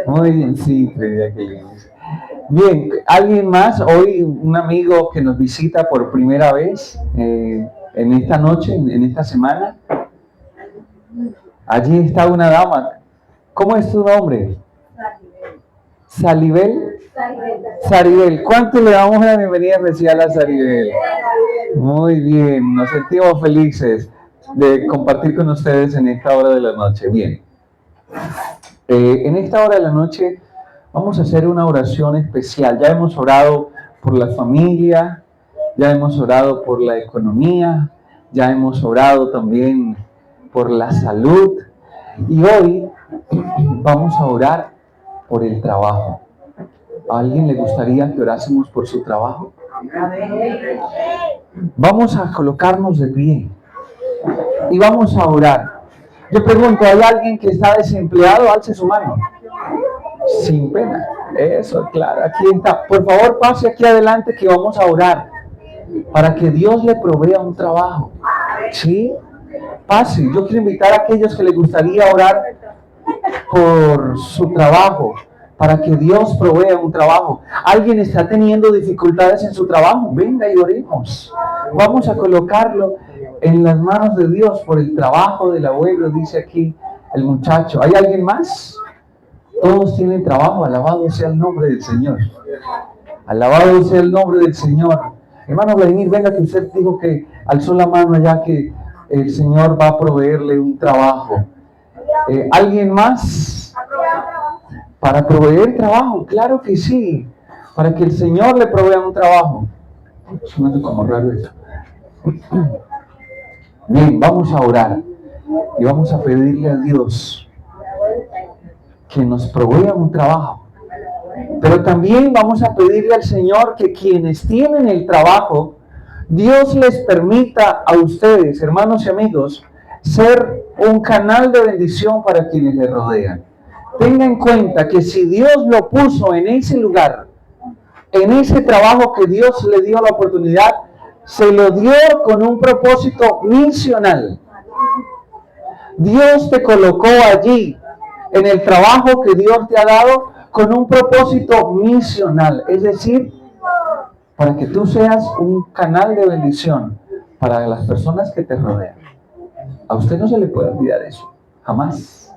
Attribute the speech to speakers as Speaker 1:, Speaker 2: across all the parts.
Speaker 1: Muy bien, sí, Jacqueline. Bien, ¿alguien más? Hoy un amigo que nos visita por primera vez en esta noche, en esta semana. Allí está una dama. ¿Cómo es tu nombre? Salibel. Saribel. ¿Cuánto le damos la bienvenida especial a Saribel? Muy bien, nos sentimos felices de compartir con ustedes en esta hora de la noche. Bien, en esta hora de la noche vamos a hacer una oración especial. Ya hemos orado por la familia, ya hemos orado por la economía, ya hemos orado también por la salud y hoy vamos a orar por el trabajo. ¿A alguien le gustaría que orásemos por su trabajo? Vamos a colocarnos de pie y vamos a orar. Yo pregunto, ¿hay alguien que está desempleado? Alce su mano. Sin pena. Eso, claro, aquí está. Por favor, pase aquí adelante que vamos a orar para que Dios le provea un trabajo. ¿Sí? Pase. Yo quiero invitar a aquellos que les gustaría orar por su trabajo, para que Dios provea un trabajo. ¿Alguien está teniendo dificultades en su trabajo? Venga y oremos. Vamos a colocarlo en las manos de Dios por el trabajo del abuelo, dice aquí el muchacho. ¿Hay alguien más? Todos tienen trabajo, alabado sea el nombre del Señor. Alabado sea el nombre del Señor. Hermano Vladimir, venga que usted dijo que alzó la mano allá que el Señor va a proveerle un trabajo. ¿Alguien más? Para proveer trabajo, claro que sí. Para que el Señor le provea un trabajo. Suena como raro eso. Bien, vamos a orar y vamos a pedirle a Dios que nos provea un trabajo. Pero también vamos a pedirle al Señor que quienes tienen el trabajo, Dios les permita a ustedes, hermanos y amigos, ser un canal de bendición para quienes les rodean. Tenga en cuenta que si Dios lo puso en ese lugar, en ese trabajo que Dios le dio la oportunidad, se lo dio con un propósito misional. Dios te colocó allí, en el trabajo que Dios te ha dado, con un propósito misional, es decir, para que tú seas un canal de bendición para las personas que te rodean. A usted no se le puede olvidar eso, jamás.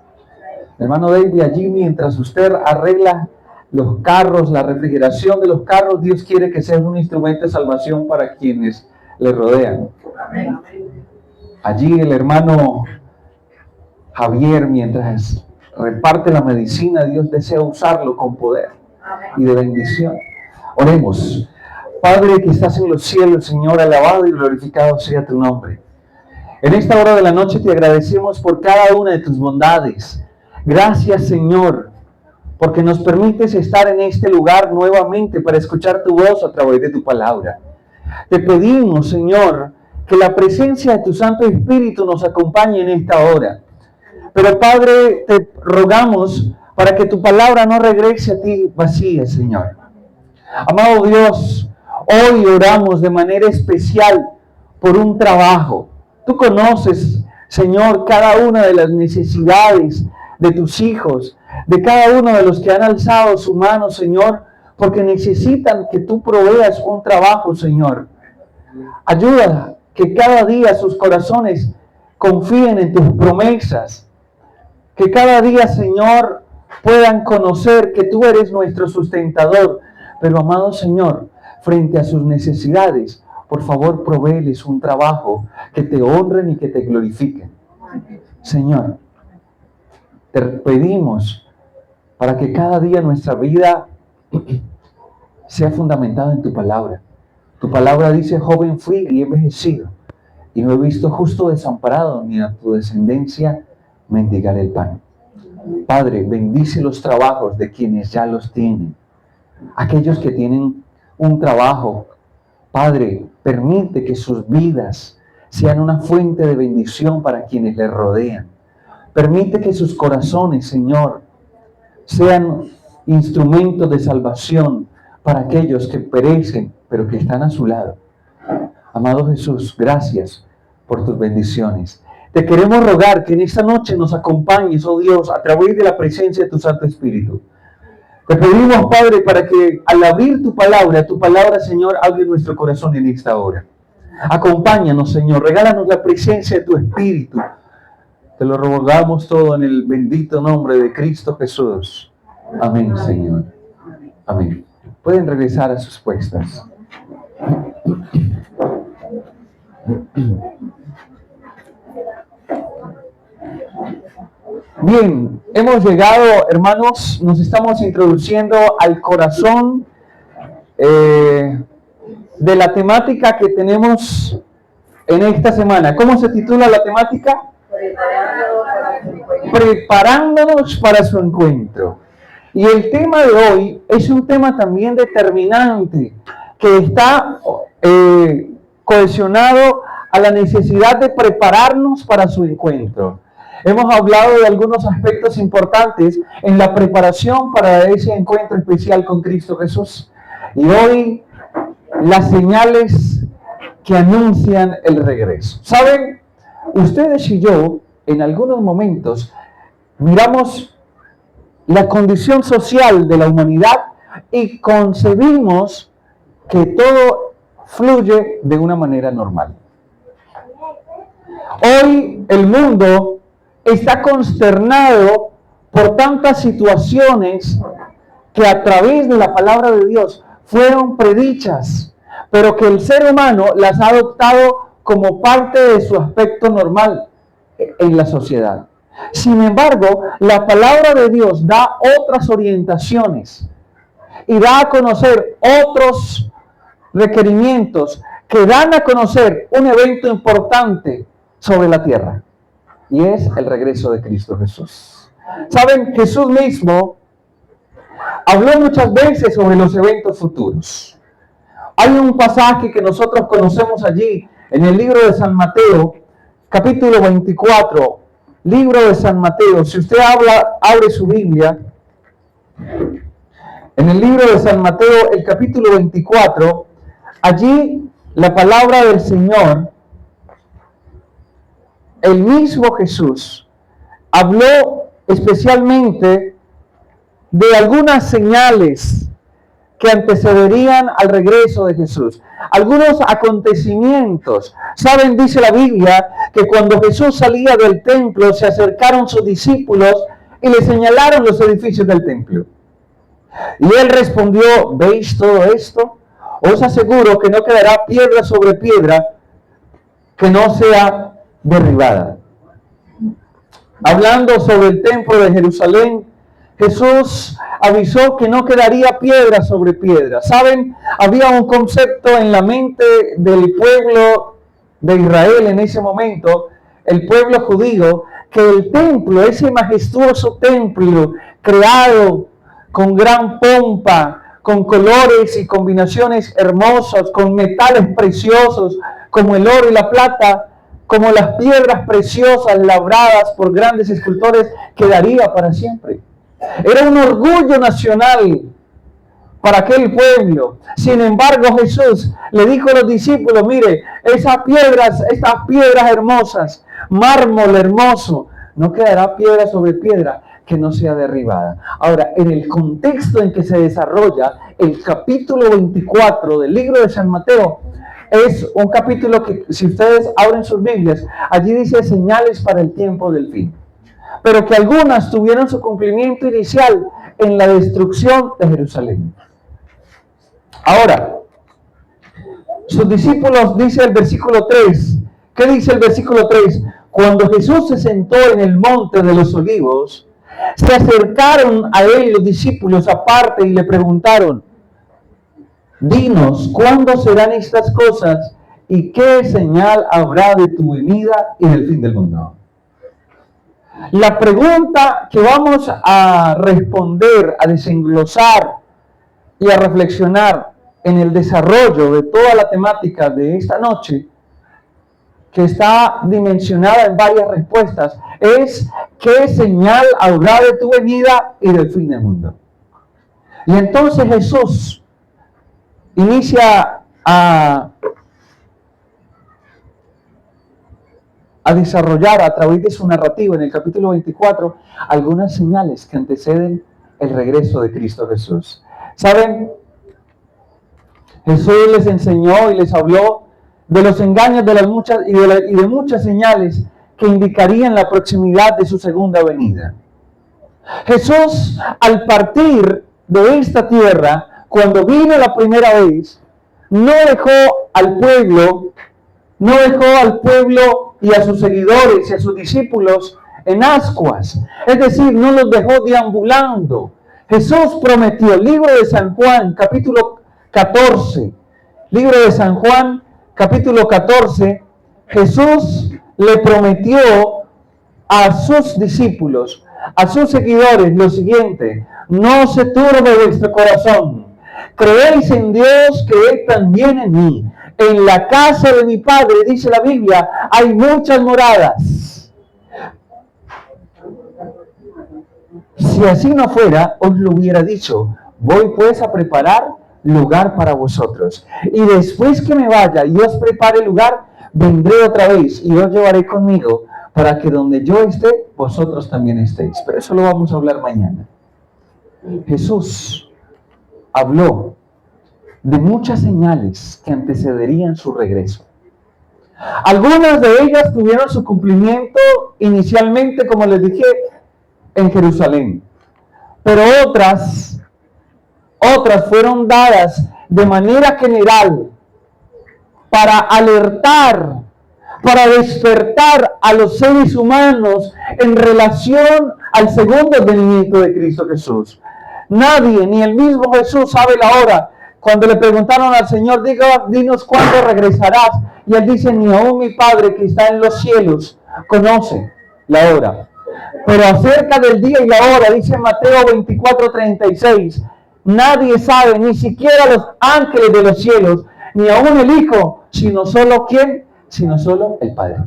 Speaker 1: Hermano David, allí mientras usted arregla los carros, la refrigeración de los carros, Dios quiere que seas un instrumento de salvación para quienes le rodean. Allí el hermano Javier, mientras reparte la medicina, Dios desea usarlo con poder y de bendición. Oremos. Padre que estás en los cielos, Señor, alabado y glorificado sea tu nombre. En esta hora de la noche te agradecemos por cada una de tus bondades. Gracias, Señor, porque nos permites estar en este lugar nuevamente para escuchar tu voz a través de tu palabra. Te pedimos, Señor, que la presencia de tu Santo Espíritu nos acompañe en esta hora. Pero, Padre, te rogamos para que tu palabra no regrese a ti vacía, Señor. Amado Dios, hoy oramos de manera especial por un trabajo. Tú conoces, Señor, cada una de las necesidades de tus hijos, de cada uno de los que han alzado su mano, Señor, porque necesitan que tú proveas un trabajo, Señor. Ayuda que cada día sus corazones confíen en tus promesas. Que cada día, Señor, puedan conocer que tú eres nuestro sustentador. Pero, amado Señor, frente a sus necesidades, por favor, provéeles un trabajo que te honren y que te glorifiquen. Señor, te pedimos para que cada día nuestra vida sea fundamentada en tu palabra. Tu palabra dice, joven fui y he envejecido, y no he visto justo desamparado, ni a tu descendencia mendigar el pan. Padre, bendice los trabajos de quienes ya los tienen. Aquellos que tienen un trabajo, Padre, permite que sus vidas sean una fuente de bendición para quienes les rodean. Permite que sus corazones, Señor, sean instrumentos de salvación para aquellos que perecen, pero que están a su lado. Amado Jesús, gracias por tus bendiciones. te queremos rogar que en esta noche nos acompañes, oh Dios, a través de la presencia de tu Santo Espíritu. Te pedimos, Padre, para que al abrir tu palabra, Señor, abre nuestro corazón en esta hora. Acompáñanos, Señor, regálanos la presencia de tu Espíritu. Te lo rogamos todo en el bendito nombre de Cristo Jesús. Amén, Señor. Amén. Pueden regresar a sus puestas. Bien, hemos llegado, hermanos, nos estamos introduciendo al corazón de la temática que tenemos en esta semana. ¿Cómo se titula la temática? Preparándonos para su encuentro. Y el tema de hoy es un tema también determinante, que está cohesionado a la necesidad de prepararnos para su encuentro. Hemos hablado de algunos aspectos importantes en la preparación para ese encuentro especial con Cristo Jesús. Y hoy, las señales que anuncian el regreso. ¿Saben? Ustedes y yo, en algunos momentos, miramos la condición social de la humanidad y concebimos que todo fluye de una manera normal. Hoy el mundo está consternado por tantas situaciones que a través de la palabra de Dios fueron predichas, pero que el ser humano las ha adoptado como parte de su aspecto normal en la sociedad. Sin embargo, la palabra de Dios da otras orientaciones y da a conocer otros requerimientos que dan a conocer un evento importante sobre la tierra, y es el regreso de Cristo Jesús. Saben, Jesús mismo habló muchas veces sobre los eventos futuros. Hay un pasaje que nosotros conocemos allí en el libro de San Mateo, capítulo 24, libro de San Mateo. Si usted abre su Biblia, en el libro de San Mateo, el capítulo 24, allí la palabra del Señor, el mismo Jesús, habló especialmente de algunas señales que antecederían al regreso de Jesús. Algunos acontecimientos. Saben, dice la Biblia, que cuando Jesús salía del templo, se acercaron sus discípulos y le señalaron los edificios del templo. Y él respondió: ¿veis todo esto? Os aseguro que no quedará piedra sobre piedra que no sea derribada. Hablando sobre el templo de Jerusalén, Jesús avisó que no quedaría piedra sobre piedra. ¿Saben? Había un concepto en la mente del pueblo de Israel en ese momento, el pueblo judío, que el templo, ese majestuoso templo creado con gran pompa, con colores y combinaciones hermosas, con metales preciosos como el oro y la plata, como las piedras preciosas labradas por grandes escultores, quedaría para siempre. Era un orgullo nacional para aquel pueblo. Sin embargo, Jesús le dijo a los discípulos: mire, estas piedras hermosas, mármol hermoso, no quedará piedra sobre piedra que no sea derribada. Ahora, en el contexto en que se desarrolla el capítulo 24 del libro de San Mateo, es un capítulo que, si ustedes abren sus Biblias, allí dice señales para el tiempo del fin, pero que algunas tuvieron su cumplimiento inicial en la destrucción de Jerusalén. Ahora, sus discípulos, dice el versículo 3, ¿qué dice el versículo 3? Cuando Jesús se sentó en el monte de los olivos, se acercaron a él los discípulos aparte y le preguntaron: dinos, ¿cuándo serán estas cosas y qué señal habrá de tu venida y del fin del mundo? La pregunta que vamos a responder, a desenglosar y a reflexionar en el desarrollo de toda la temática de esta noche, que está dimensionada en varias respuestas, es: ¿qué señal habrá de tu venida y del fin del mundo? Y entonces Jesús inicia a a desarrollar a través de su narrativa en el capítulo 24 algunas señales que anteceden el regreso de Cristo Jesús. ¿Saben? Jesús les enseñó y les habló de los engaños de las muchas y de muchas señales que indicarían la proximidad de su segunda venida. Jesús, al partir de esta tierra, cuando vino la primera vez, no dejó al pueblo y a sus seguidores y a sus discípulos en ascuas. Es decir, no los dejó deambulando. Jesús prometió, libro de San Juan, capítulo 14. Libro de San Juan, capítulo 14. Jesús le prometió a sus discípulos, a sus seguidores, lo siguiente: no se turbe vuestro corazón. Creéis en Dios, creed también en mí. En la casa de mi Padre, dice la Biblia, hay muchas moradas. Si así no fuera, os lo hubiera dicho. Voy pues a preparar lugar para vosotros. Y después que me vaya y os prepare lugar, vendré otra vez y os llevaré conmigo, para que donde yo esté, vosotros también estéis. Pero eso lo vamos a hablar mañana. Jesús habló de muchas señales que antecederían su regreso. Algunas de ellas tuvieron su cumplimiento inicialmente, como les dije, en Jerusalén. Pero otras fueron dadas de manera general para alertar, para despertar a los seres humanos en relación al segundo venimiento de Cristo Jesús. Nadie, ni el mismo Jesús, sabe la hora. Cuando le preguntaron al Señor, dinos cuándo regresarás, y él dice: ni aún mi Padre que está en los cielos conoce la hora. Pero acerca del día y la hora, dice Mateo 24:36, nadie sabe, ni siquiera los ángeles de los cielos, ni aún el Hijo, sino solo ¿quién? Sino solo el Padre.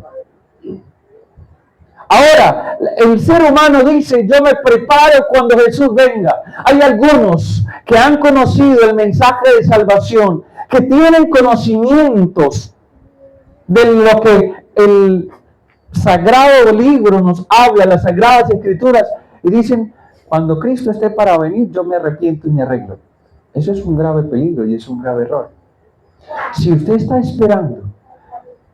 Speaker 1: Ahora, el ser humano dice: yo me preparo cuando Jesús venga. Hay algunos que han conocido el mensaje de salvación, que tienen conocimientos de lo que el sagrado libro nos habla, las sagradas escrituras, y dicen: cuando Cristo esté para venir, yo me arrepiento y me arreglo. Eso es un grave peligro y es un grave error. Si usted está esperando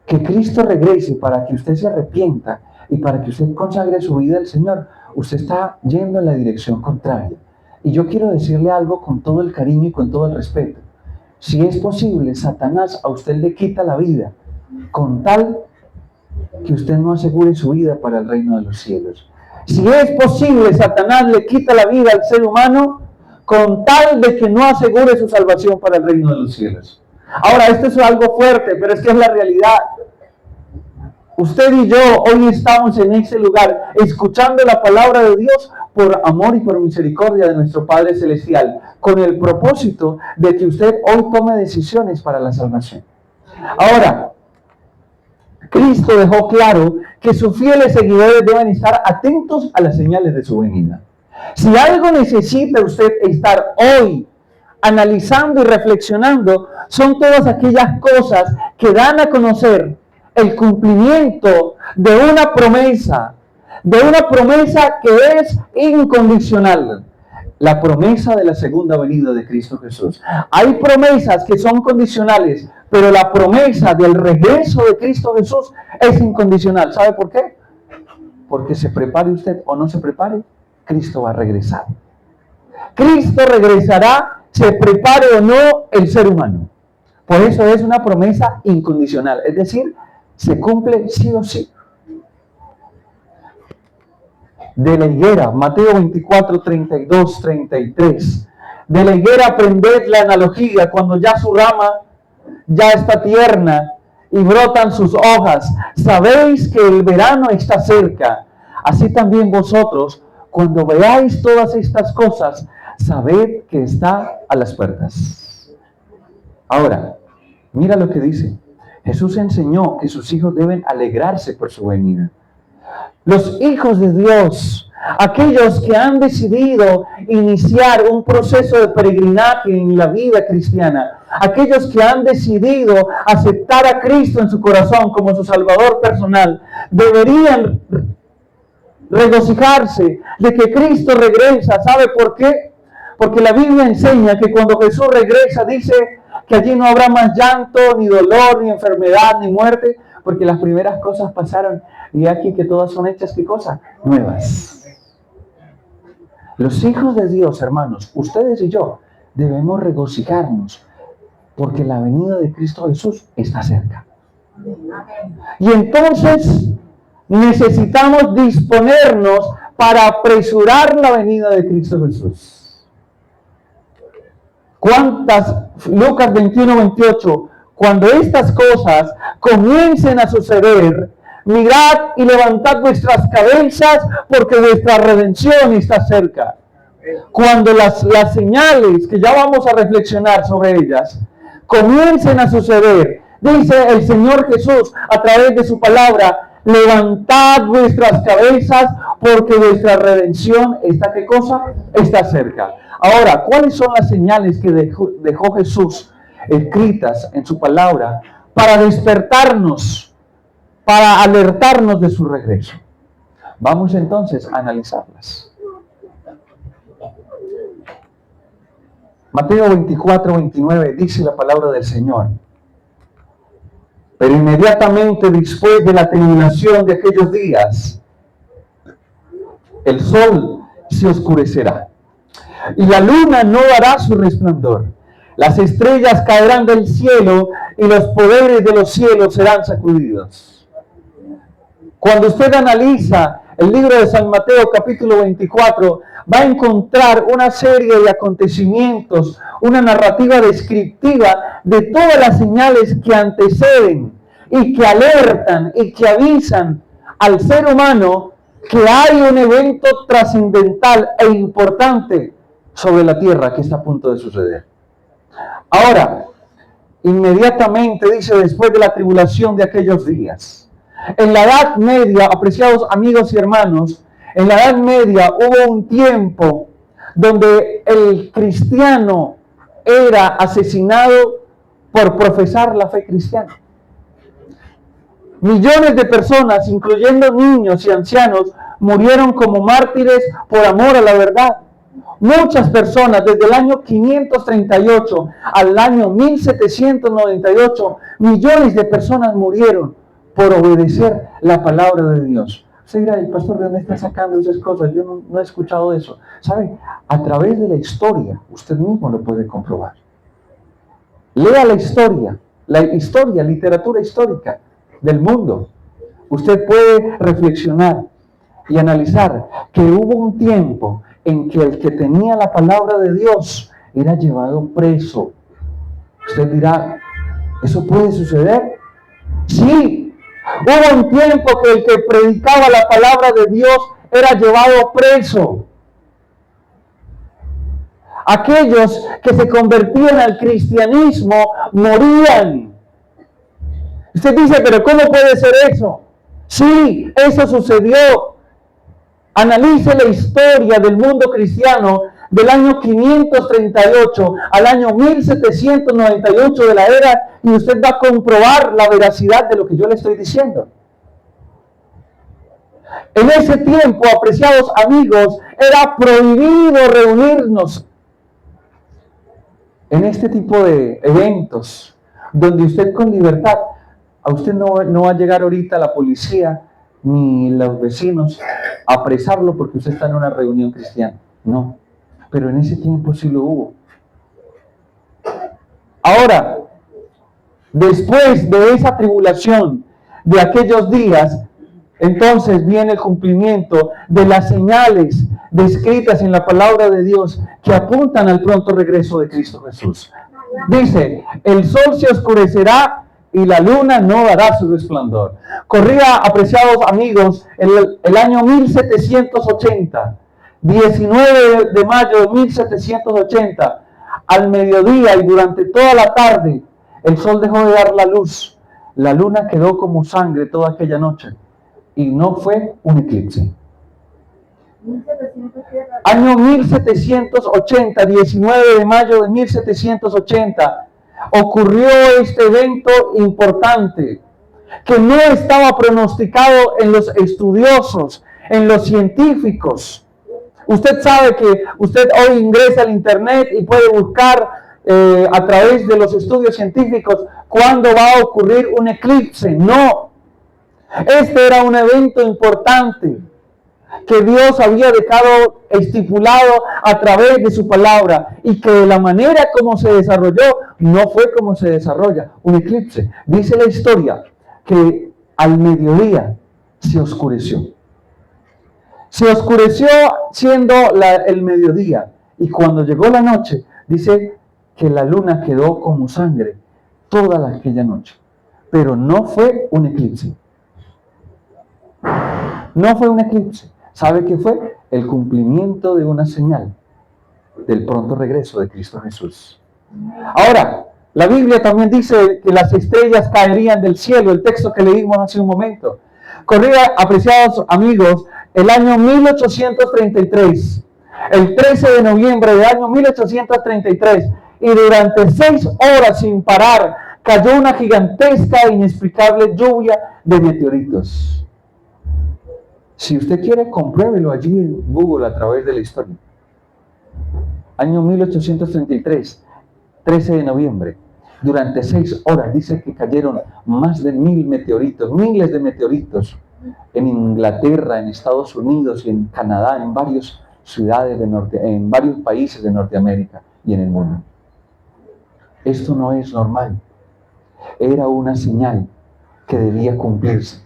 Speaker 1: que Cristo regrese para que usted se arrepienta y para que usted consagre su vida al Señor, usted está yendo en la dirección contraria. Y yo quiero decirle algo con todo el cariño y con todo el respeto. Si es posible, Satanás a usted le quita la vida, con tal que usted no asegure su vida para el reino de los cielos. Si es posible, Satanás le quita la vida al ser humano, con tal de que no asegure su salvación para el reino de los cielos. Ahora, esto es algo fuerte, pero es que es la realidad. Usted y yo hoy estamos en ese lugar, escuchando la palabra de Dios por amor y por misericordia de nuestro Padre Celestial, con el propósito de que usted hoy tome decisiones para la salvación. Ahora, Cristo dejó claro que sus fieles seguidores deben estar atentos a las señales de su venida. Si algo necesita usted estar hoy analizando y reflexionando, son todas aquellas cosas que dan a conocer el cumplimiento de una promesa que es incondicional, la promesa de la segunda venida de Cristo Jesús. Hay promesas que son condicionales, pero la promesa del regreso de Cristo Jesús es incondicional. ¿Sabe por qué? Porque se prepare usted o no se prepare, Cristo va a regresar. Cristo regresará, se prepare o no el ser humano. Por eso es una promesa incondicional, es decir, se cumple sí o sí. De la higuera, Mateo 24, 32, 33. De la higuera aprended la analogía: cuando ya su rama ya está tierna y brotan sus hojas, sabéis que el verano está cerca. Así también vosotros, cuando veáis todas estas cosas, sabed que está a las puertas. Ahora, mira lo que dice. Jesús enseñó que sus hijos deben alegrarse por su venida. Los hijos de Dios aquellos que han decidido iniciar un proceso de peregrinaje en la vida cristiana, aquellos que han decidido aceptar a Cristo en su corazón como su Salvador personal, deberían regocijarse de que Cristo regresa. ¿Sabe por qué? Porque la Biblia enseña que cuando Jesús regresa, dice que allí no habrá más llanto, ni dolor, ni enfermedad, ni muerte, porque las primeras cosas pasaron y aquí que todas son hechas, ¿qué cosa? Nuevas. Los hijos de Dios, hermanos, ustedes y yo, debemos regocijarnos porque la venida de Cristo Jesús está cerca. Y entonces necesitamos disponernos para apresurar la venida de Cristo Jesús. ¿Cuántas? Lucas 21:28. Cuando estas cosas comiencen a suceder, mirad y levantad vuestras cabezas, porque vuestra redención está cerca. Cuando las señales, que ya vamos a reflexionar sobre ellas, comiencen a suceder, dice el Señor Jesús a través de su palabra, levantad vuestras cabezas, porque vuestra redención está, ¿qué cosa? Está cerca. Ahora, ¿cuáles son las señales que dejó Jesús escritas en su palabra para despertarnos, para alertarnos de su regreso? Vamos entonces a analizarlas. Mateo 24:29 dice la palabra del Señor: pero inmediatamente después de la tribulación de aquellos días, el sol se oscurecerá y la luna no dará su resplandor. Las estrellas caerán del cielo y los poderes de los cielos serán sacudidos. Cuando usted analiza el libro de San Mateo capítulo 24, va a encontrar una serie de acontecimientos, una narrativa descriptiva de todas las señales que anteceden y que alertan y que avisan al ser humano que hay un evento trascendental e importante sobre la tierra que está a punto de suceder. Ahora, inmediatamente dice, después de la tribulación de aquellos días. En la Edad Media, apreciados amigos y hermanos, en la Edad Media hubo un tiempo donde el cristiano era asesinado por profesar la fe cristiana. Millones de personas, incluyendo niños y ancianos, murieron como mártires por amor a la verdad. Muchas personas, desde el año 538 al año 1798, millones de personas murieron por obedecer la palabra de Dios. Usted dirá, el pastor, ¿de dónde está sacando esas cosas? Yo no he escuchado eso. ¿Sabe? A través de la historia, usted mismo lo puede comprobar. Lea la historia, literatura histórica del mundo. Usted puede reflexionar y analizar que hubo un tiempo en que el que tenía la palabra de Dios era llevado preso. Usted dirá, ¿eso puede suceder? Sí. Hubo un tiempo que el que predicaba la palabra de Dios era llevado preso. Aquellos que se convertían al cristianismo morían. Usted dice, pero ¿cómo puede ser eso? Sí, eso sucedió. Analice la historia del mundo cristiano del año 538 al año 1798 de la era y usted va a comprobar la veracidad de lo que yo le estoy diciendo. En ese tiempo, apreciados amigos, era prohibido reunirnos en este tipo de eventos donde usted con libertad, a usted no va a llegar ahorita la policía ni los vecinos a apresarlo porque usted está en una reunión cristiana. No, pero en ese tiempo sí lo hubo. Ahora, después de esa tribulación, de aquellos días, entonces viene el cumplimiento de las señales descritas en la palabra de Dios que apuntan al pronto regreso de Cristo Jesús. Dice, el sol se oscurecerá y la luna no dará su resplandor. Corría, apreciados amigos, el año 1780, 19 de mayo de 1780, al mediodía y durante toda la tarde, el sol dejó de dar la luz. La luna quedó como sangre toda aquella noche y no fue un eclipse. Año 1780, 19 de mayo de 1780, ocurrió este evento importante que no estaba pronosticado en los estudiosos, en los científicos. Usted sabe que usted hoy ingresa al internet y puede buscar a través de los estudios científicos cuándo va a ocurrir un eclipse. No, este era un evento importante que Dios había dejado estipulado a través de su palabra, y que de la manera como se desarrolló no fue como se desarrolla un eclipse. Dice la historia que al mediodía se oscureció. Se oscureció siendo el mediodía, y cuando llegó la noche, dice que la luna quedó como sangre toda aquella noche. Pero no fue un eclipse. No fue un eclipse. ¿Sabe qué fue? El cumplimiento de una señal del pronto regreso de Cristo Jesús. Ahora, la Biblia también dice que las estrellas caerían del cielo, el texto que leímos hace un momento. Corría, apreciados amigos, el año 1833, el 13 de noviembre del año 1833, y durante 6 horas sin parar cayó una gigantesca e inexplicable lluvia de meteoritos. Si usted quiere, compruébelo allí en Google a través de la historia. Año 1833, 13 de noviembre. Durante 6 horas dice que cayeron más de 1000 meteoritos, miles de meteoritos, en Inglaterra, en Estados Unidos y en Canadá, en varias ciudades en varios países de Norteamérica y en el mundo. Esto no es normal. Era una señal que debía cumplirse.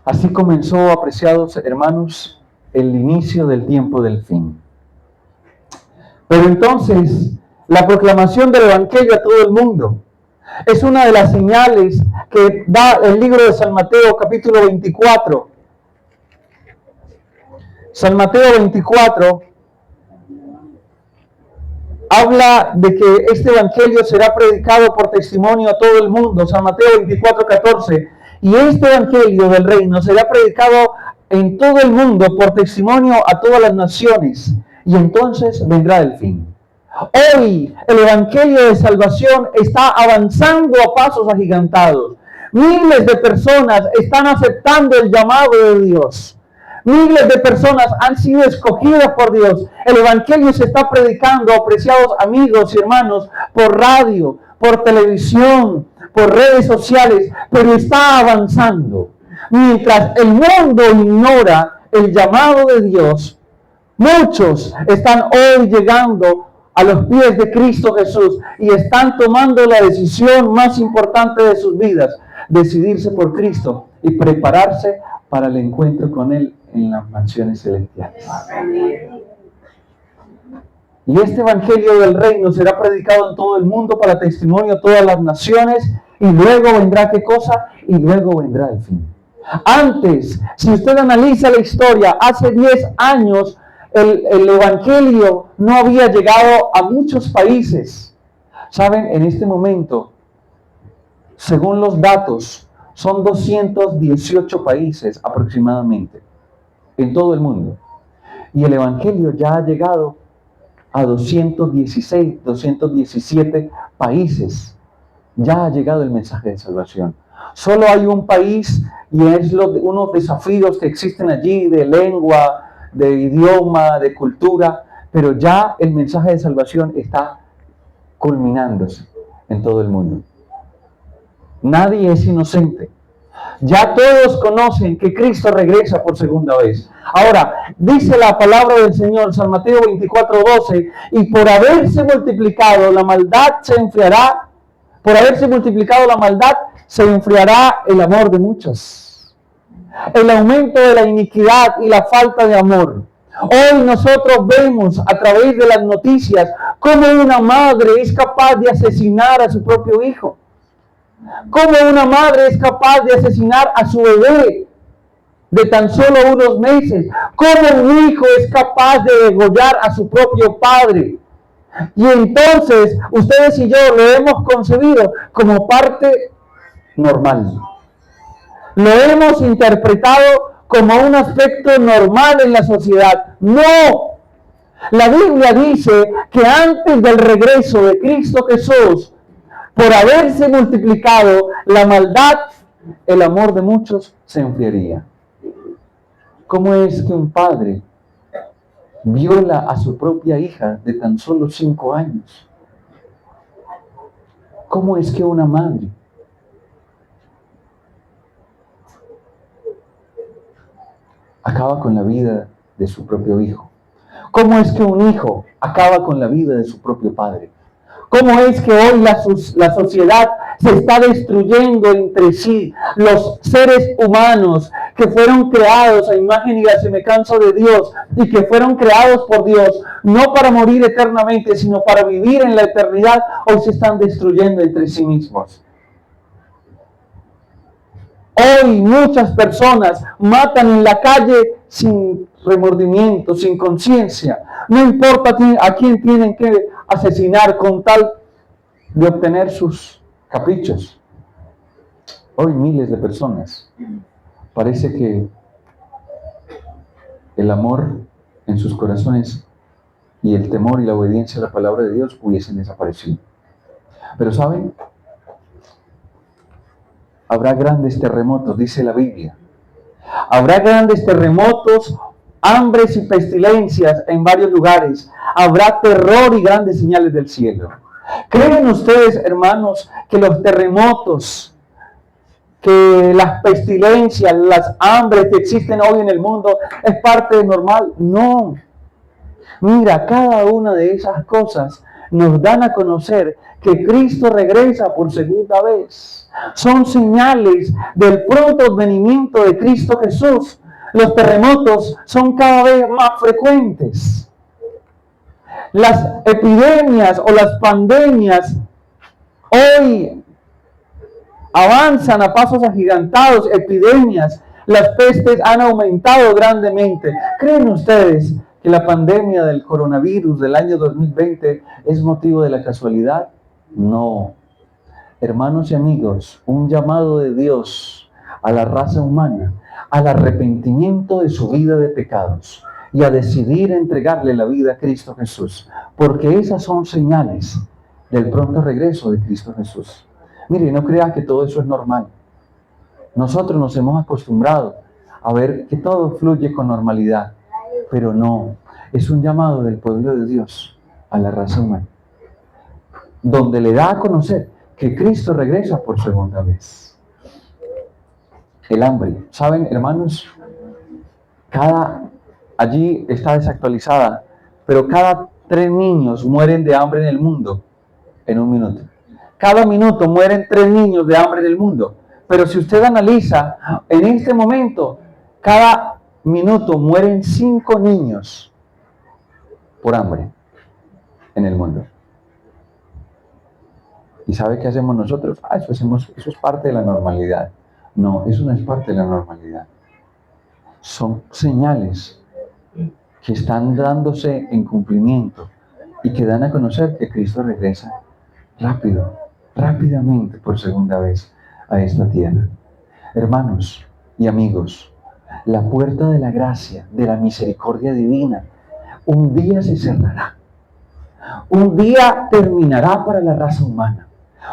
Speaker 1: Así comenzó, apreciados hermanos, el inicio del tiempo del fin. Pero entonces, la proclamación del Evangelio a todo el mundo es una de las señales que da el libro de San Mateo, capítulo 24. San Mateo 24 habla de que este Evangelio será predicado por testimonio a todo el mundo. San Mateo 24, 14. Y este Evangelio del reino será predicado en todo el mundo por testimonio a todas las naciones, y entonces vendrá el fin. Hoy el Evangelio de salvación está avanzando a pasos agigantados. Miles de personas están aceptando el llamado de Dios. Miles de personas han sido escogidas por Dios. El Evangelio se está predicando, apreciados amigos y hermanos, por radio, por televisión, por redes sociales, pero está avanzando. Mientras el mundo ignora el llamado de Dios, muchos están hoy llegando a los pies de Cristo Jesús y están tomando la decisión más importante de sus vidas: decidirse por Cristo y prepararse para el encuentro con Él en las mansiones celestiales. Y este Evangelio del reino será predicado en todo el mundo para testimonio a todas las naciones, y luego vendrá ¿qué cosa? Y luego vendrá el fin. Antes, si usted analiza la historia, hace 10 años el Evangelio no había llegado a muchos países. Saben, en este momento, según los datos, son 218 países aproximadamente en todo el mundo. Y el Evangelio ya ha llegado a 216, 217 países. Ya ha llegado el mensaje de salvación. Solo hay un país, y es unos desafíos que existen allí de lengua, de idioma, de cultura, pero ya el mensaje de salvación está culminándose en todo el mundo. Nadie es inocente. Ya todos conocen que Cristo regresa por segunda vez. Ahora, dice la palabra del Señor, San Mateo 24:12, y por haberse multiplicado la maldad se enfriará, por haberse multiplicado la maldad se enfriará el amor de muchos. El aumento de la iniquidad y la falta de amor. Hoy nosotros vemos a través de las noticias cómo una madre es capaz de asesinar a su propio hijo. Cómo una madre es capaz de asesinar a su bebé de tan solo unos meses. Cómo un hijo es capaz de degollar a su propio padre. Y entonces ustedes y yo lo hemos concebido como parte normal. Lo hemos interpretado como un aspecto normal en la sociedad. No. La Biblia dice que antes del regreso de Cristo Jesús, por haberse multiplicado la maldad, el amor de muchos se enfriaría. ¿Cómo es que un padre viola a su propia hija de tan solo 5 años? ¿Cómo es que una madre acaba con la vida de su propio hijo? ¿Cómo es que un hijo acaba con la vida de su propio padre? ¿Cómo es que hoy la sociedad se está destruyendo entre sí? Los seres humanos que fueron creados a imagen y a semejanza de Dios y que fueron creados por Dios, no para morir eternamente, sino para vivir en la eternidad, hoy se están destruyendo entre sí mismos. Hoy muchas personas matan en la calle sin remordimiento, sin conciencia. No importa a quién tienen que asesinar con tal de obtener sus caprichos. Hoy miles de personas, parece que el amor en sus corazones y el temor y la obediencia a la palabra de Dios hubiesen desaparecido. Pero ¿saben? Habrá grandes terremotos, dice la Biblia. Habrá grandes terremotos, hambres y pestilencias en varios lugares. Habrá terror y grandes señales del cielo. ¿Creen ustedes, hermanos, que los terremotos, que las pestilencias, las hambres que existen hoy en el mundo es parte normal? No. Mira, cada una de esas cosas nos dan a conocer que Cristo regresa por segunda vez. Son señales del pronto advenimiento de Cristo Jesús. Los terremotos son cada vez más frecuentes. Las epidemias o las pandemias hoy avanzan a pasos agigantados. Epidemias, las pestes han aumentado grandemente. ¿Creen ustedes que la pandemia del coronavirus del año 2020 es motivo de la casualidad? No. Hermanos y amigos, un llamado de Dios a la raza humana, al arrepentimiento de su vida de pecados y a decidir entregarle la vida a Cristo Jesús, porque esas son señales del pronto regreso de Cristo Jesús. Mire, no crea que todo eso es normal. Nosotros nos hemos acostumbrado a ver que todo fluye con normalidad, pero no, es un llamado del pueblo de Dios a la raza humana, donde le da a conocer que Cristo regresa por segunda vez. El hambre, ¿saben, hermanos? Allí está desactualizada, pero cada 3 niños mueren de hambre en el mundo en un minuto. Cada minuto mueren 3 niños de hambre en el mundo. Pero si usted analiza, en este momento, cada minuto mueren 5 niños por hambre en el mundo. ¿Y sabe qué hacemos nosotros? Eso es parte de la normalidad. No, eso no es parte de la normalidad. Son señales que están dándose en cumplimiento y que dan a conocer que Cristo regresa rápidamente por segunda vez a esta tierra. Hermanos y amigos, la puerta de la gracia, de la misericordia divina, un día se cerrará. Un día terminará para la raza humana.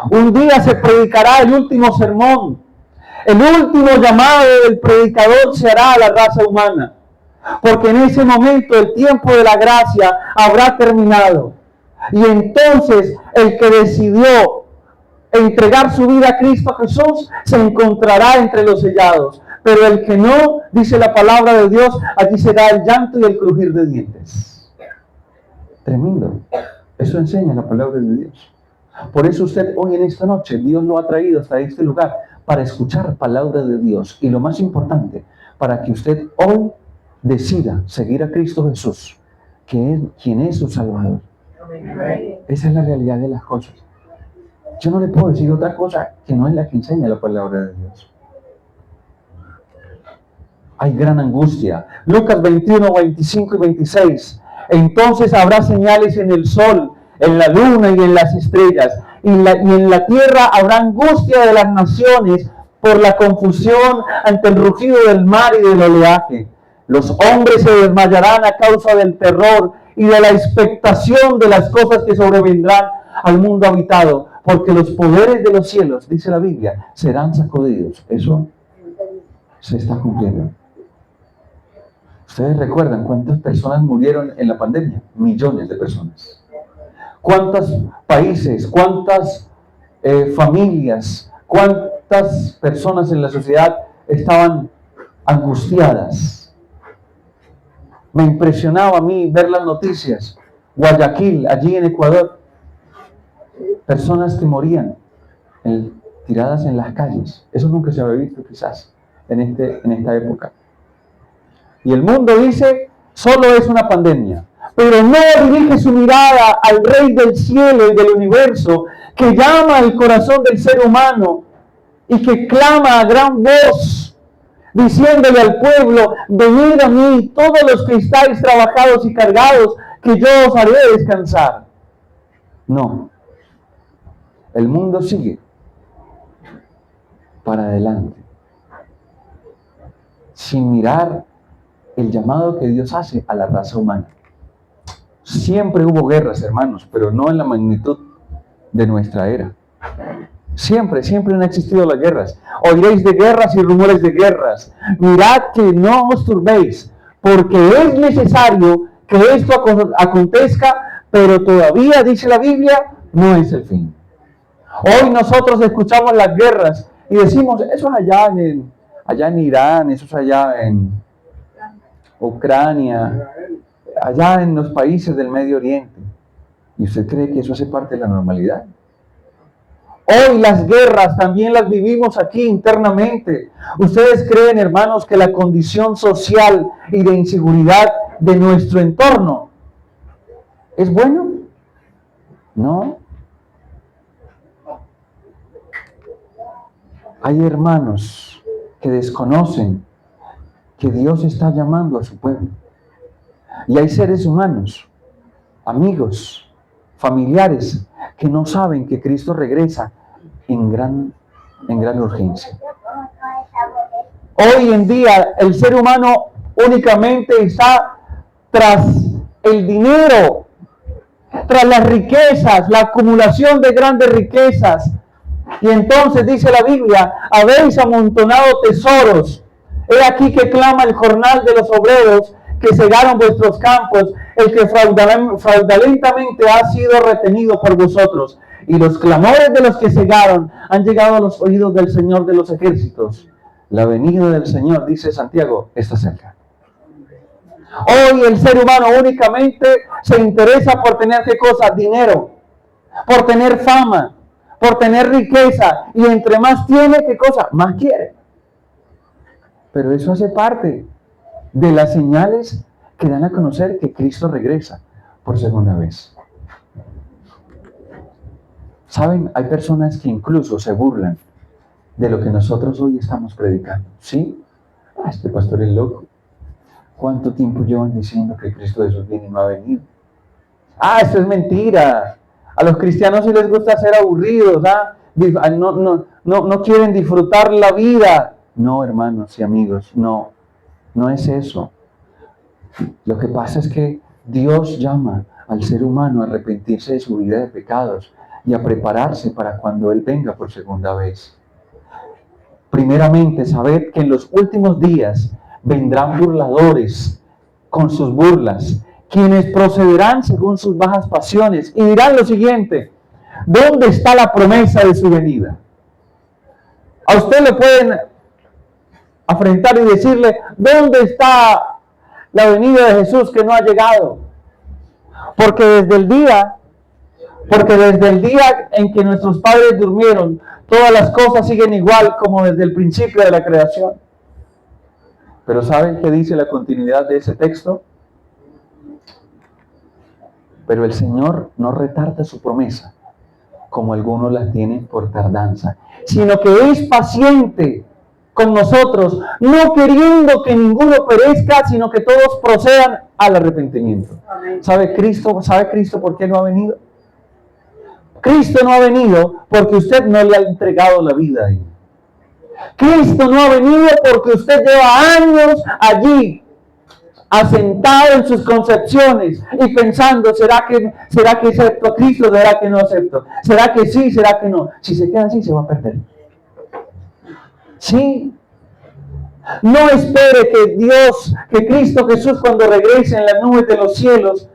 Speaker 1: Un día se predicará el último sermón. El último llamado del predicador se hará a la raza humana. Porque en ese momento el tiempo de la gracia habrá terminado. Y entonces el que decidió entregar su vida a Cristo Jesús se encontrará entre los sellados. Pero el que no, dice la palabra de Dios, allí será el llanto y el crujir de dientes. Tremendo. Eso enseña la palabra de Dios. Por eso usted hoy en esta noche, Dios lo ha traído hasta este lugar para escuchar palabra de Dios. Y lo más importante, para que usted hoy decida seguir a Cristo Jesús, que es quien es su Salvador. Esa es la realidad de las cosas. Yo no le puedo decir otra cosa que no es la que enseña la palabra de Dios. Hay gran angustia. Lucas 21, 25 y 26. Entonces habrá señales en el sol, en la luna y en las estrellas. Y en la tierra habrá angustia de las naciones por la confusión ante el rugido del mar y del oleaje. Los hombres se desmayarán a causa del terror y de la expectación de las cosas que sobrevendrán al mundo habitado, porque los poderes de los cielos, dice la Biblia, serán sacudidos. Eso se está cumpliendo. ¿Ustedes recuerdan cuántas personas murieron en la pandemia? Millones de personas. ¿Cuántos países, cuántas familias, cuántas personas en la sociedad estaban angustiadas? Me impresionaba a mí ver las noticias. Guayaquil, allí en Ecuador, personas que morían tiradas en las calles. Eso nunca se había visto quizás en esta época. Y el mundo dice, solo es una pandemia. Pero no dirige su mirada al Rey del cielo y del universo, que llama al corazón del ser humano y que clama a gran voz, diciéndole al pueblo: venid a mí todos los que estáis trabajados y cargados, que yo os haré descansar. No. El mundo sigue para adelante, sin mirar el llamado que Dios hace a la raza humana. Siempre hubo guerras, hermanos, pero no en la magnitud de nuestra era. Siempre han existido las guerras. Oiréis de guerras y rumores de guerras. Mirad que no os turbéis, porque es necesario que esto acontezca, pero todavía, dice la Biblia, no es el fin. Hoy nosotros escuchamos las guerras y decimos, eso es allá en Irán, eso es allá en Ucrania, allá en los países del Medio Oriente. ¿Y usted cree que eso hace parte de la normalidad? Hoy las guerras también las vivimos aquí internamente. ¿Ustedes creen, hermanos, que la condición social y de inseguridad de nuestro entorno es bueno? No. Hay hermanos que desconocen que Dios está llamando a su pueblo. Y hay seres humanos, amigos, familiares, que no saben que Cristo regresa en gran urgencia. Hoy en día el ser humano únicamente está tras el dinero, tras las riquezas, la acumulación de grandes riquezas. Y entonces dice la Biblia: habéis amontonado tesoros. He aquí que clama el jornal de los obreros que cegaron vuestros campos, el que fraudulentamente ha sido retenido por vosotros. Y los clamores de los que cegaron han llegado a los oídos del Señor de los ejércitos. La venida del Señor, dice Santiago, está cerca. Hoy el ser humano únicamente se interesa por tener ¿qué cosa? Dinero, por tener fama, por tener riqueza, y entre más tiene, ¿qué cosa? Más quiere. Pero eso hace parte de las señales que dan a conocer que Cristo regresa por segunda vez. ¿Saben? Hay personas que incluso se burlan de lo que nosotros hoy estamos predicando. ¿Sí? Este pastor es loco. ¿Cuánto tiempo llevan diciendo que Cristo Jesús viene y no ha venido? Esto es mentira. A los cristianos sí les gusta ser aburridos, no quieren disfrutar la vida. No, hermanos y amigos, no es eso. Lo que pasa es que Dios llama al ser humano a arrepentirse de su vida de pecados y a prepararse para cuando Él venga por segunda vez. Primeramente, sabed que en los últimos días vendrán burladores con sus burlas, quienes procederán según sus bajas pasiones y dirán lo siguiente: ¿dónde está la promesa de su venida? A usted le pueden afrentar y decirle: ¿dónde está la venida de Jesús que no ha llegado? Porque desde el día en que nuestros padres durmieron, todas las cosas siguen igual como desde el principio de la creación. Pero ¿saben qué dice la continuidad de ese texto? Pero el Señor no retarda su promesa, como algunos la tienen por tardanza, sino que es paciente con nosotros, no queriendo que ninguno perezca, sino que todos procedan al arrepentimiento. ¿Sabe Cristo por qué no ha venido? Cristo no ha venido porque usted no le ha entregado la vida a Él. Cristo no ha venido porque usted lleva años allí, asentado en sus concepciones y pensando, ¿será que acepto a Cristo? ¿Será que no acepto? ¿Será que sí? ¿Será que no? Si se queda así, se va a perder. Sí. No espere que Cristo Jesús, cuando regrese en las nubes de los cielos,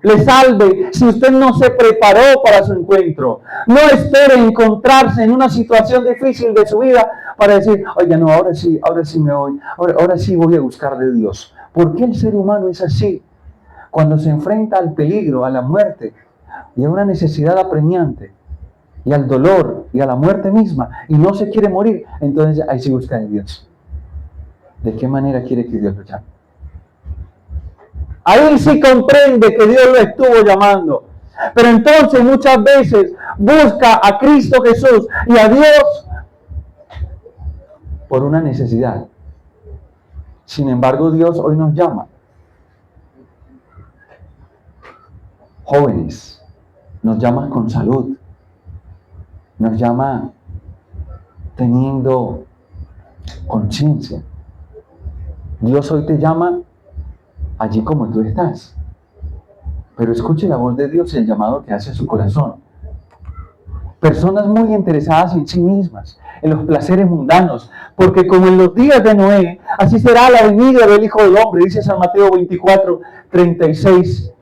Speaker 1: le salve si usted no se preparó para su encuentro. No espere encontrarse en una situación difícil de su vida para decir, oye, no, ahora sí me voy, ahora sí voy a buscar de Dios. ¿Por qué el ser humano es así? Cuando se enfrenta al peligro, a la muerte y a una necesidad apremiante y al dolor y a la muerte misma y no se quiere morir, entonces ahí se busca de Dios. ¿De qué manera quiere que Dios lo llame? Ahí sí comprende que Dios lo estuvo llamando. Pero entonces muchas veces busca a Cristo Jesús y a Dios por una necesidad. Sin embargo, Dios hoy nos llama. Jóvenes, nos llama con salud. Nos llama teniendo conciencia. Dios hoy te llama allí como tú estás. Pero escuche la voz de Dios y el llamado que hace a su corazón. Personas muy interesadas en sí mismas, en los placeres mundanos, porque como en los días de Noé, así será la venida del Hijo del Hombre, dice San Mateo 24, 36,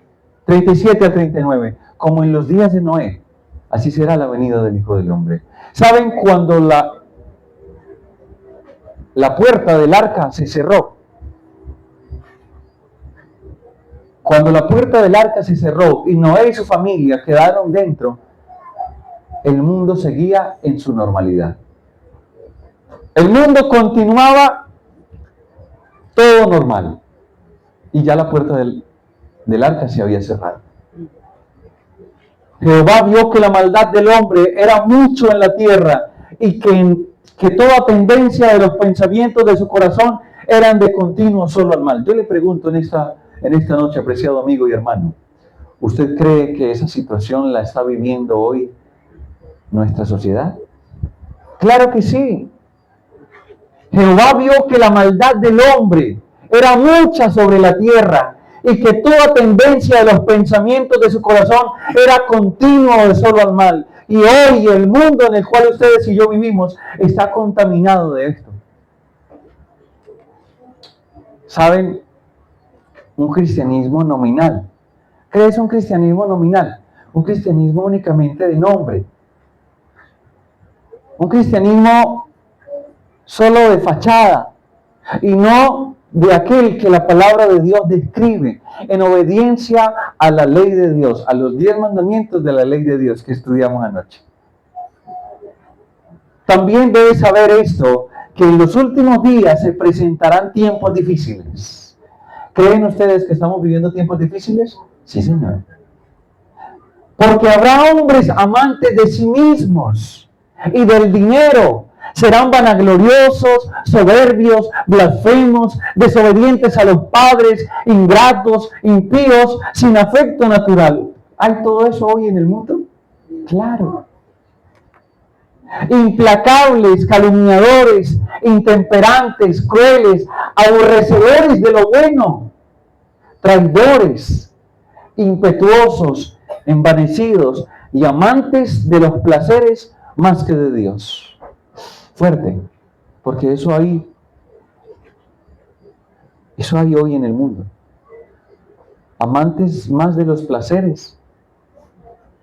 Speaker 1: 37 a 39. Como en los días de Noé, así será la venida del Hijo del Hombre. ¿Saben cuando la puerta del arca se cerró? Cuando la puerta del arca se cerró y Noé y su familia quedaron dentro, el mundo seguía en su normalidad. El mundo continuaba todo normal. Y ya la puerta del arca se había cerrado. Jehová vio que la maldad del hombre era mucho en la tierra y que toda tendencia de los pensamientos de su corazón eran de continuo solo al mal. Yo le pregunto en esta noche, apreciado amigo y hermano, ¿usted cree que esa situación la está viviendo hoy nuestra sociedad? Claro que sí. Jehová vio que la maldad del hombre era mucha sobre la tierra y que toda tendencia de los pensamientos de su corazón era continuo de solo al mal. Y hoy el mundo en el cual ustedes y yo vivimos está contaminado de esto. ¿Saben? Un cristianismo nominal. ¿Qué es un cristianismo nominal? Un cristianismo únicamente de nombre. Un cristianismo solo de fachada y no de aquel que la palabra de Dios describe en obediencia a la ley de Dios, a los 10 mandamientos de la ley de Dios que estudiamos anoche. También debe saber esto, que en los últimos días se presentarán tiempos difíciles. ¿Creen ustedes que estamos viviendo tiempos difíciles? Sí, Señor. Porque habrá hombres amantes de sí mismos y del dinero. Serán vanagloriosos, soberbios, blasfemos, desobedientes a los padres, ingratos, impíos, sin afecto natural. ¿Hay todo eso hoy en el mundo? Claro. Implacables, calumniadores, intemperantes, crueles, aborrecedores de lo bueno, traidores, impetuosos, envanecidos y amantes de los placeres más que de Dios. Fuerte, porque eso hay hoy en el mundo. Amantes más de los placeres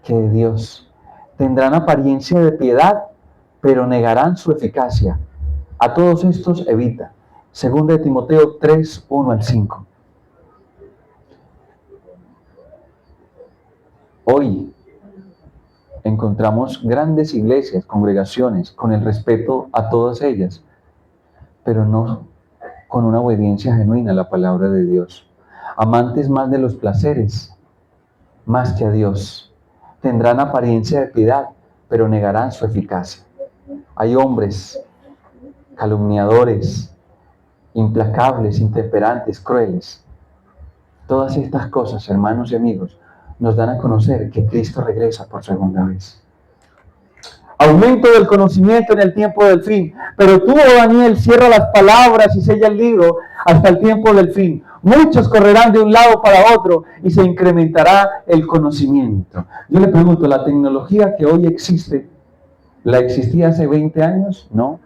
Speaker 1: que de Dios. Tendrán apariencia de piedad, pero negarán su eficacia. A todos estos evita. 2 Timoteo 3, 1 al 5. Hoy encontramos grandes iglesias, congregaciones, con el respeto a todas ellas, pero no con una obediencia genuina a la palabra de Dios. Amantes más de los placeres, más que a Dios. Tendrán apariencia de piedad, pero negarán su eficacia. Hay hombres calumniadores, implacables, intemperantes, crueles. Todas estas cosas, hermanos y amigos, nos dan a conocer que Cristo regresa por segunda vez. Aumento del conocimiento en el tiempo del fin. Pero tú, oh Daniel, cierra las palabras y sella el libro hasta el tiempo del fin. Muchos correrán de un lado para otro y se incrementará el conocimiento. Yo le pregunto, ¿la tecnología que hoy existe, la existía hace 20 años? No.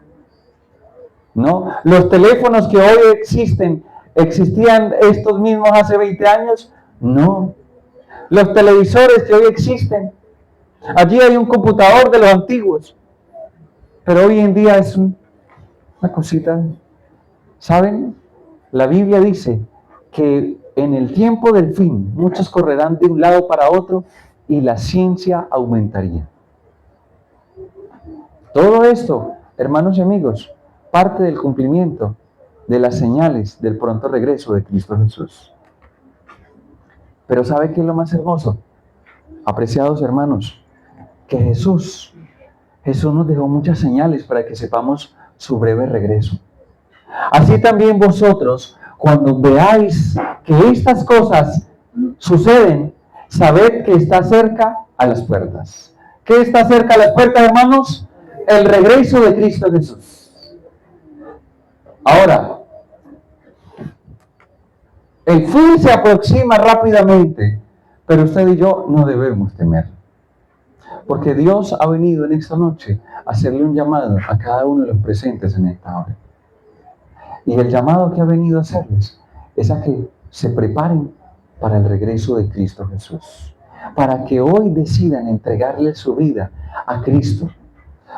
Speaker 1: No. ¿Los teléfonos que hoy existen, existían estos mismos hace 20 años? No. ¿Los televisores que hoy existen? Allí hay un computador de los antiguos, pero hoy en día es una cosita. ¿Saben? La Biblia dice que en el tiempo del fin muchos correrán de un lado para otro y la ciencia aumentaría. Todo esto, hermanos y amigos, parte del cumplimiento de las señales del pronto regreso de Cristo Jesús. Pero ¿sabe qué es lo más hermoso? Apreciados hermanos, que Jesús nos dejó muchas señales para que sepamos su breve regreso. Así también vosotros, cuando veáis que estas cosas suceden, sabed que está cerca a las puertas. ¿Qué está cerca a las puertas, hermanos? El regreso de Cristo Jesús. Ahora, el fin se aproxima rápidamente, pero usted y yo no debemos temer. Porque Dios ha venido en esta noche a hacerle un llamado a cada uno de los presentes en esta hora. Y el llamado que ha venido a hacerles es a que se preparen para el regreso de Cristo Jesús. Para que hoy decidan entregarle su vida a Cristo.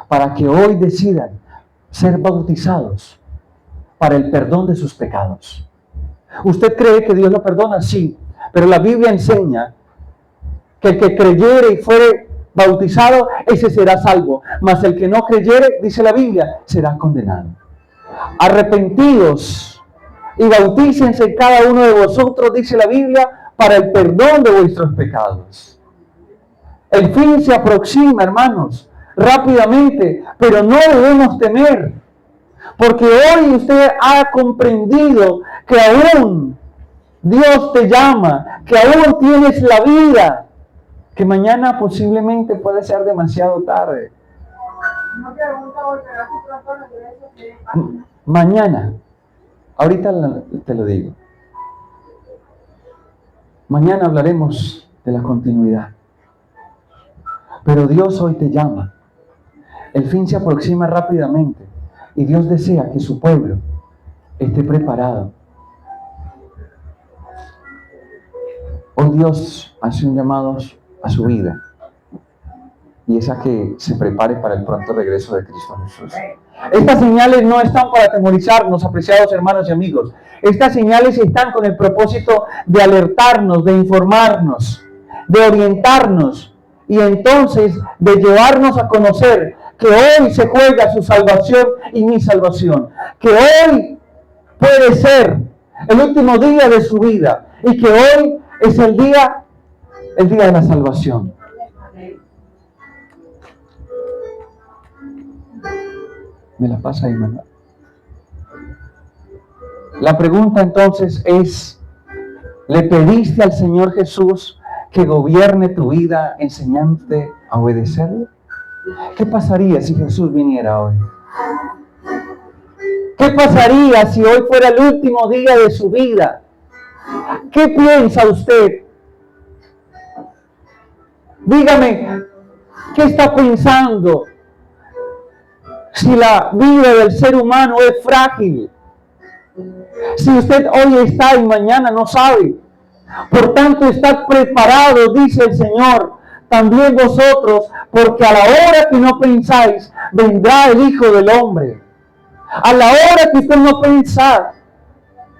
Speaker 1: Para que hoy decidan ser bautizados para el perdón de sus pecados. ¿Usted cree que Dios lo perdona? Sí. Pero la Biblia enseña que el que creyere y fuere bautizado, ese será salvo. Mas el que no creyere, dice la Biblia, será condenado. Arrepentidos y bautícense cada uno de vosotros, dice la Biblia, para el perdón de vuestros pecados. El fin se aproxima, hermanos, rápidamente, pero no debemos temer, porque hoy usted ha comprendido que aún Dios te llama, que aún tienes la vida, que mañana posiblemente puede ser demasiado tarde. Mañana, ahorita te lo digo. Mañana hablaremos de la continuidad. Pero Dios hoy te llama. El fin se aproxima rápidamente y Dios desea que su pueblo esté preparado. Hoy Dios hace un llamado a su vida y es a que se prepare para el pronto regreso de Cristo Jesús. Estas señales no están para atemorizarnos, apreciados hermanos y amigos. Estas señales están con el propósito de alertarnos, de informarnos, de orientarnos y entonces de llevarnos a conocer que hoy se juega su salvación y mi salvación. Que hoy puede ser el último día de su vida y que hoy es el día de la salvación. ¿Me la pasa ahí, mamá? La pregunta entonces es, ¿le pediste al Señor Jesús que gobierne tu vida enseñándote a obedecerle? ¿Qué pasaría si Jesús viniera hoy? ¿Qué pasaría si hoy fuera el último día de su vida? ¿Qué piensa usted? Dígame, ¿qué está pensando? Si la vida del ser humano es frágil, si usted hoy está y mañana no sabe, por tanto estad preparados, dice el Señor, también vosotros, porque a la hora que no pensáis, vendrá el Hijo del Hombre. A la hora que usted no piensa,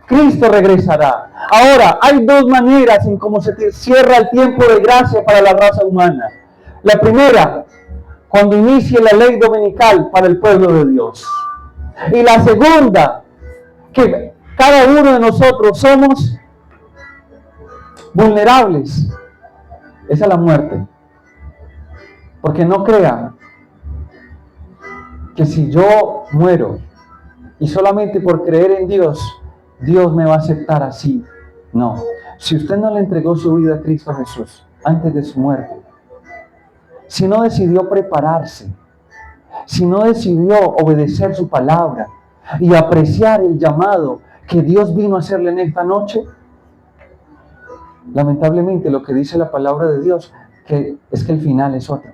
Speaker 1: Cristo regresará. Ahora, hay dos maneras en cómo se cierra el tiempo de gracia para la raza humana. La primera, cuando inicie la ley dominical para el pueblo de Dios. Y la segunda, que cada uno de nosotros somos vulnerables. Esa es la muerte. Porque no crea que si yo muero y solamente por creer en Dios, Dios me va a aceptar así. No. Si usted no le entregó su vida a Cristo Jesús antes de su muerte, si no decidió prepararse si no decidió obedecer su palabra y apreciar el llamado que Dios vino a hacerle en esta noche, lamentablemente lo que dice la palabra de Dios es que el final es otro.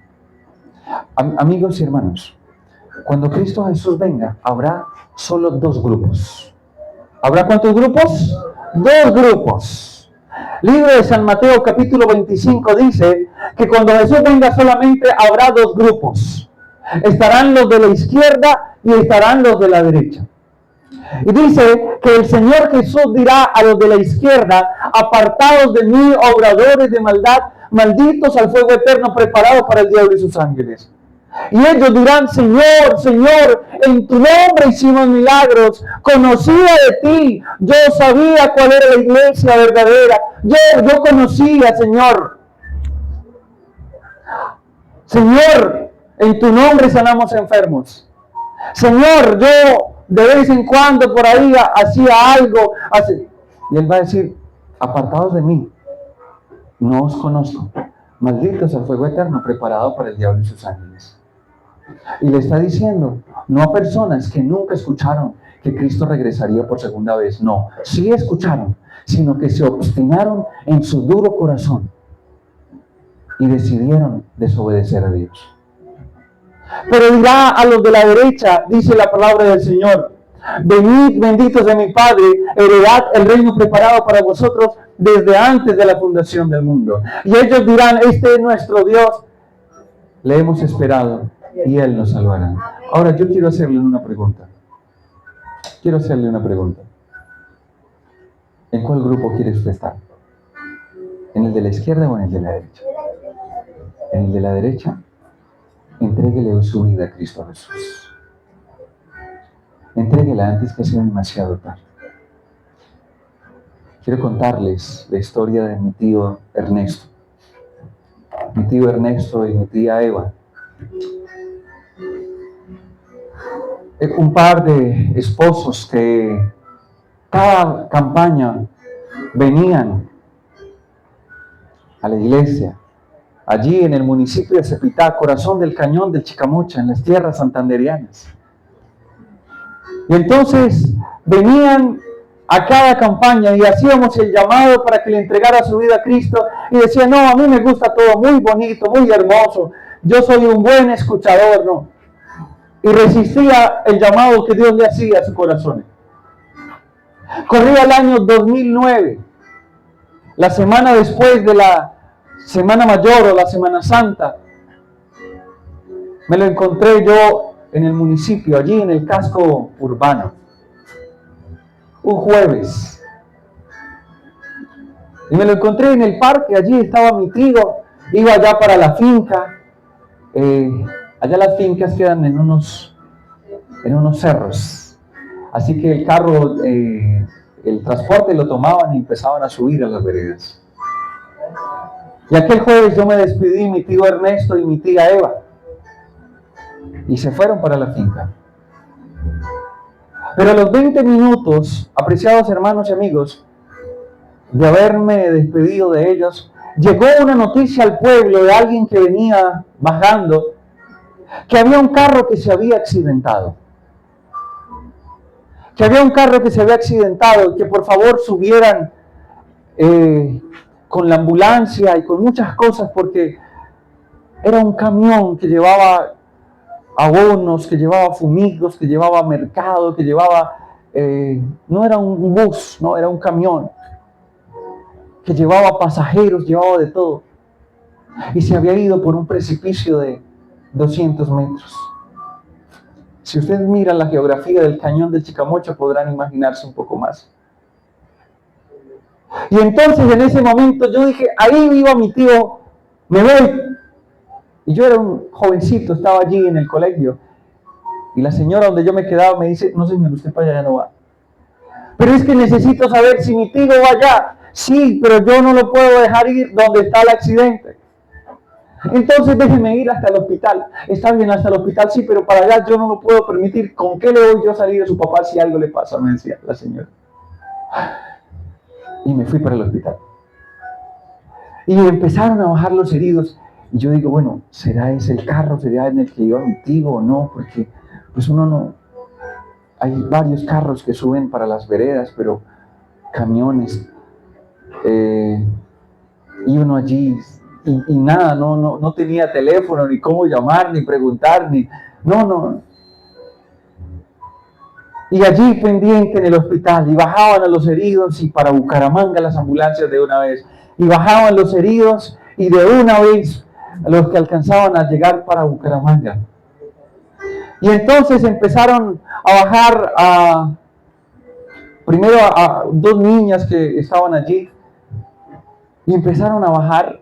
Speaker 1: Amigos y hermanos, cuando Cristo Jesús venga, habrá solo dos grupos. ¿Habrá cuántos grupos? Dos grupos. Libro de San Mateo capítulo 25 dice que cuando Jesús venga solamente habrá dos grupos. Estarán los de la izquierda y estarán los de la derecha. Y dice que el Señor Jesús dirá a los de la izquierda: apartados de mí, obradores de maldad, malditos al fuego eterno preparado para el diablo y sus ángeles. Y ellos dirán: Señor, Señor, en tu nombre hicimos milagros, conocía de ti, yo sabía cuál era la iglesia verdadera, yo conocía, Señor. Señor, en tu nombre sanamos enfermos. Señor, yo de vez en cuando por ahí hacía algo. Y Él va a decir: apartados de mí, no os conozco, malditos al fuego eterno preparado para el diablo y sus ángeles. Y le está diciendo, no a personas que nunca escucharon que Cristo regresaría por segunda vez. No, sí escucharon, sino que se obstinaron en su duro corazón y decidieron desobedecer a Dios. Pero dirá a los de la derecha, dice la palabra del Señor: venid, benditos de mi Padre, heredad el reino preparado para vosotros desde antes de la fundación del mundo. Y ellos dirán: este es nuestro Dios, le hemos esperado y Él nos salvará. Ahora yo quiero hacerle una pregunta. ¿En cuál grupo quiere usted estar? ¿En el de la izquierda o en el de la derecha? En el de la derecha, entréguele su vida a Cristo Jesús. Entréguela antes que sea demasiado tarde. Quiero contarles la historia de mi tío Ernesto. Mi tío Ernesto y mi tía Eva. Un par de esposos que cada campaña venían a la iglesia, allí en el municipio de Cepitá, corazón del cañón del Chicamocha, en las tierras santanderianas. Y entonces venían a cada campaña y hacíamos el llamado para que le entregara su vida a Cristo, y decía: no, a mí me gusta todo muy bonito, muy hermoso, yo soy un buen escuchador, no. Y resistía el llamado que Dios le hacía a su corazón. Corría el año 2009, la semana después de la Semana Mayor o la Semana Santa. Me lo encontré yo en el municipio, allí en el casco urbano, un jueves. Y me lo encontré en el parque, allí estaba mi tío, iba allá para la finca. Allá las fincas quedan en unos cerros. Así que el carro, el transporte lo tomaban y empezaban a subir a las veredas. Y aquel jueves yo me despedí, mi tío Ernesto y mi tía Eva, y se fueron para la finca. Pero a los 20 minutos, apreciados hermanos y amigos, de haberme despedido de ellos, llegó una noticia al pueblo de alguien que venía bajando, que había un carro que se había accidentado. Y que por favor subieran con la ambulancia y con muchas cosas, porque era un camión que llevaba abonos, que llevaba fumigos, que llevaba mercado, que llevaba, no era un bus, no, era un camión, que llevaba pasajeros, llevaba de todo. Y se había ido por un precipicio de 200 metros. Si ustedes miran la geografía del cañón del Chicamocha, podrán imaginarse un poco más. Y entonces en ese momento yo dije: ahí viva mi tío, me voy. Y yo era un jovencito, estaba allí en el colegio. Y la señora donde yo me quedaba me dice: no señor, usted para allá no va. Pero es que necesito saber si mi tío va allá. Sí, pero yo no lo puedo dejar ir donde está el accidente. Entonces déjeme ir hasta el hospital. Está bien, hasta el hospital sí, pero para allá yo no lo puedo permitir. ¿Con qué le voy yo a salir a su papá si algo le pasa?, me decía la señora. Y me fui para el hospital. Y empezaron a bajar los heridos. Y yo digo, bueno, ¿será ese el carro? ¿Será en el que iba mi tío o no? Porque pues uno no... Hay varios carros que suben para las veredas, pero camiones. Y uno allí, y nada, no tenía teléfono, ni cómo llamar, ni preguntar, ni... No. Y allí pendiente en el hospital, y bajaban a los heridos, y para Bucaramanga las ambulancias de una vez. Y bajaban los heridos, y de una vez los que alcanzaban a llegar para Bucaramanga. Y entonces empezaron a bajar primero a 2 niñas que estaban allí, y empezaron a bajar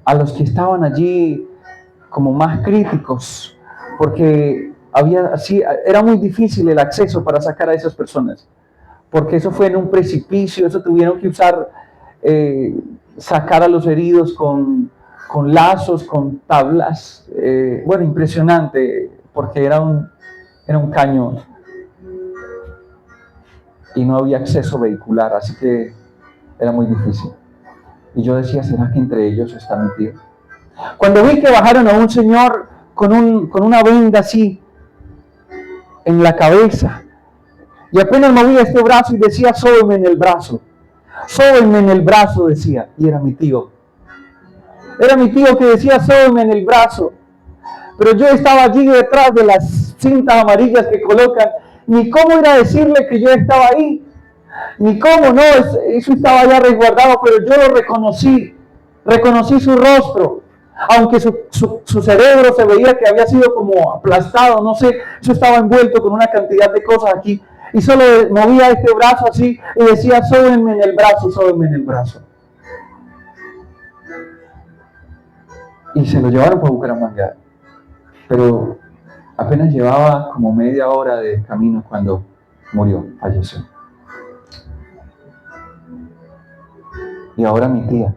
Speaker 1: a los que estaban allí como más críticos, porque era muy difícil el acceso para sacar a esas personas, porque eso fue en un precipicio, eso tuvieron que usar, sacar a los heridos con lazos, con tablas, bueno, impresionante, porque era un caño y no había acceso vehicular, así que era muy difícil. Y yo decía, ¿será que entre ellos está mi tío? Cuando vi que bajaron a un señor con una venda así en la cabeza, y apenas movía este brazo y decía, sóbenme en el brazo, decía, y era mi tío. Era mi tío que decía, sóbenme en el brazo. Pero yo estaba allí detrás de las cintas amarillas que colocan, ni cómo ir a decirle que yo estaba ahí, ni cómo, no, eso estaba ya resguardado, pero yo lo reconocí su rostro, aunque su cerebro se veía que había sido como aplastado, no sé, eso estaba envuelto con una cantidad de cosas aquí, y solo movía este brazo así, y decía, sóbenme en el brazo, sóbenme en el brazo. Y se lo llevaron para Bucaramanga, pero apenas llevaba como media hora de camino cuando murió, falleció. Y ahora mi tía.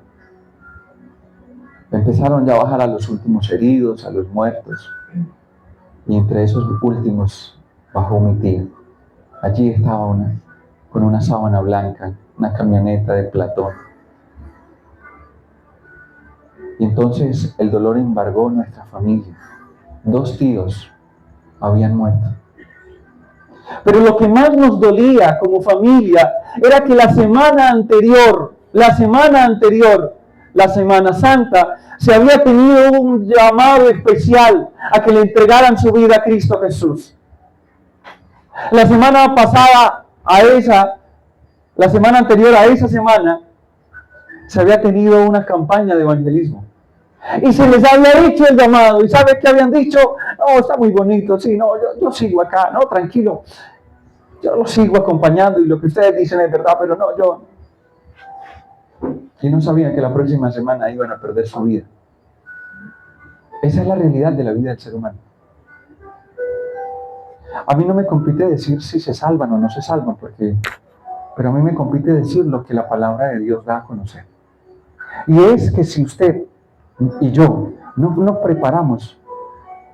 Speaker 1: Empezaron ya a bajar a los últimos heridos, a los muertos. Y entre esos últimos bajó mi tía. Allí estaba con una sábana blanca, una camioneta de Platón. Y entonces el dolor embargó nuestra familia. 2 tíos habían muerto. Pero lo que más nos dolía como familia era que la semana anterior, la Semana Santa, se había tenido un llamado especial a que le entregaran su vida a Cristo Jesús. La semana pasada la semana anterior a esa semana, se había tenido una campaña de evangelismo. Y se les había hecho el llamado. ¿Y sabes qué habían dicho? No, está muy bonito, sí, no, yo sigo acá, no, tranquilo. Yo lo sigo acompañando y lo que ustedes dicen es verdad, pero no, yo... Y no sabían que la próxima semana iban a perder su vida. Esa es la realidad de la vida del ser humano. A mí no me compete decir si se salvan o no se salvan, pero a mí me compete decir lo que la palabra de Dios da a conocer. Y es que si usted y yo no nos preparamos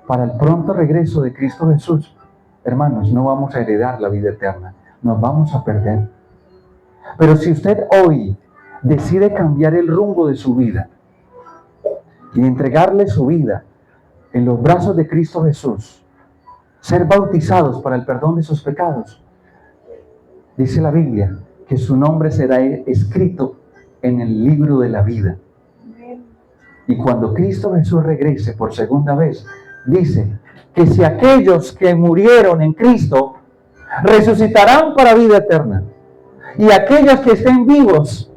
Speaker 1: para el pronto regreso de Cristo Jesús, hermanos, no vamos a heredar la vida eterna, nos vamos a perder. Pero si usted hoy decide cambiar el rumbo de su vida y entregarle su vida en los brazos de Cristo Jesús, ser bautizados para el perdón de sus pecados, dice la Biblia que su nombre será escrito en el libro de la vida. Y cuando Cristo Jesús regrese por segunda vez, dice que si aquellos que murieron en Cristo resucitarán para vida eterna, y aquellos que estén vivos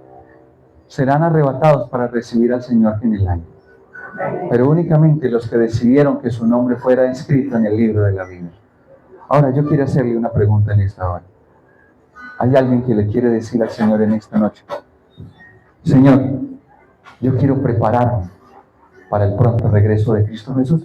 Speaker 1: serán arrebatados para recibir al Señor en el año. Pero únicamente los que decidieron que su nombre fuera escrito en el libro de la vida. Ahora yo quiero hacerle una pregunta en esta hora. ¿Hay alguien que le quiere decir al Señor en esta noche? Señor, yo quiero prepararme para el pronto regreso de Cristo Jesús.